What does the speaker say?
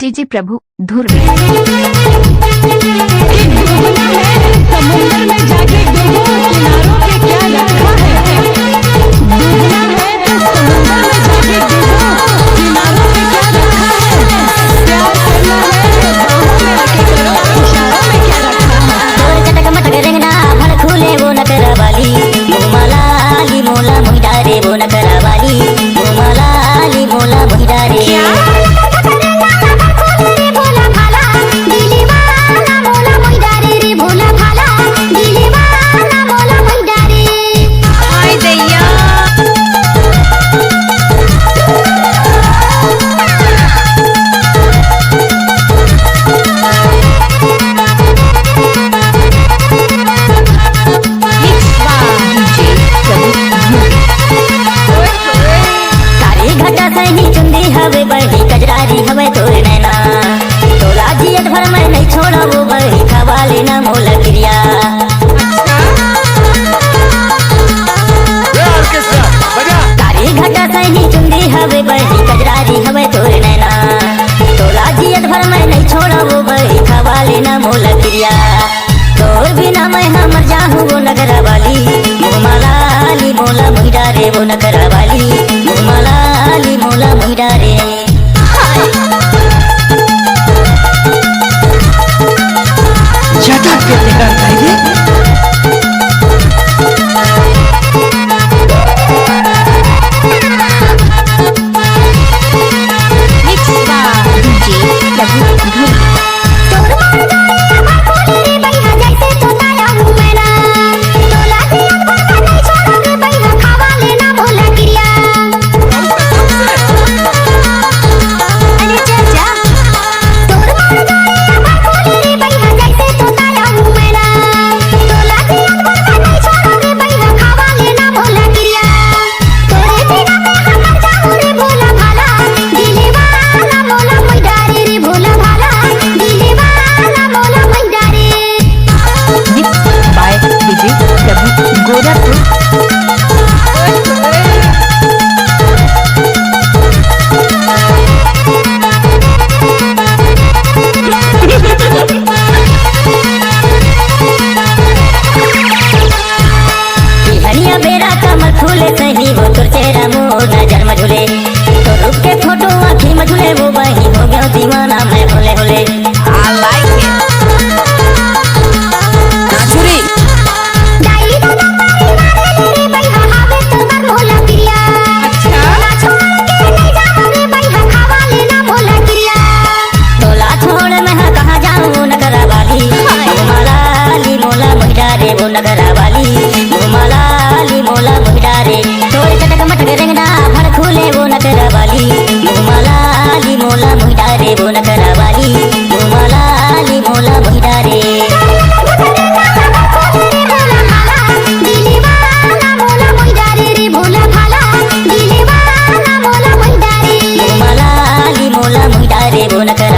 DJ प्रभु धुर्वे। समुंदर में जाके डूबो, किनारों पे क्या रखा है। डूबना है तो समुंदर में जाके डूबो, किनारों पे क्या रखा है। प्यार करना है तो बाहों में आके करो, इशारों में क्या रखा है। तोर चटक मटक रेंगना भड़ खुले वो न करवाली, मोला ली मोला मुहिडारे वो न करवाली, मोला ली मोला मुहिडारे। हवे बही कजरारी हवे तोर नैना, तोला जियत भर मैं नहीं छोड़ा वो बही खवा लेना मोला क्रिया। तारी घटा सही चुंदी हवे बही कजरारी हवे तोर नैना, तोला जियत भर मैं नहीं छोड़ा वो बही खवा लेना मोला क्रिया। तोर बिना मैं मर जाहूँ वो नगरा वाली, मोला ली मोला मुहिडारे वो नगरा वाली, मोला ली मोला मुहिडारे। झटक के निकल जाएगी। सही वो तुर चेहरा मोर नजर में झूले, तो रुक के फोटो आँखी में झूले वो बही हो गया दीवाना मैं होले होले। I like it। नाचुरी डाई दादा मारी रे भैया हावे तो मर मोला क्रिया। अच्छा ना छोड़ के नहीं जाओगे भैया खावा लेना मोला क्रिया। तोला छोड़ मैं कहाँ जाऊँ नगरा वाली, मोला ली मोला मुहिडारे वो नगरा वाली, मोला ली मोला मुहिडारे। तोर चटक मटक रेंगना भड़ खुले वो नगरा वाली, मोला ली मोला मुहिडारे वो नगरा वाली, मोला ली मोला मुहिडारे। मोला ली मोला मुहिडारे वो नगरा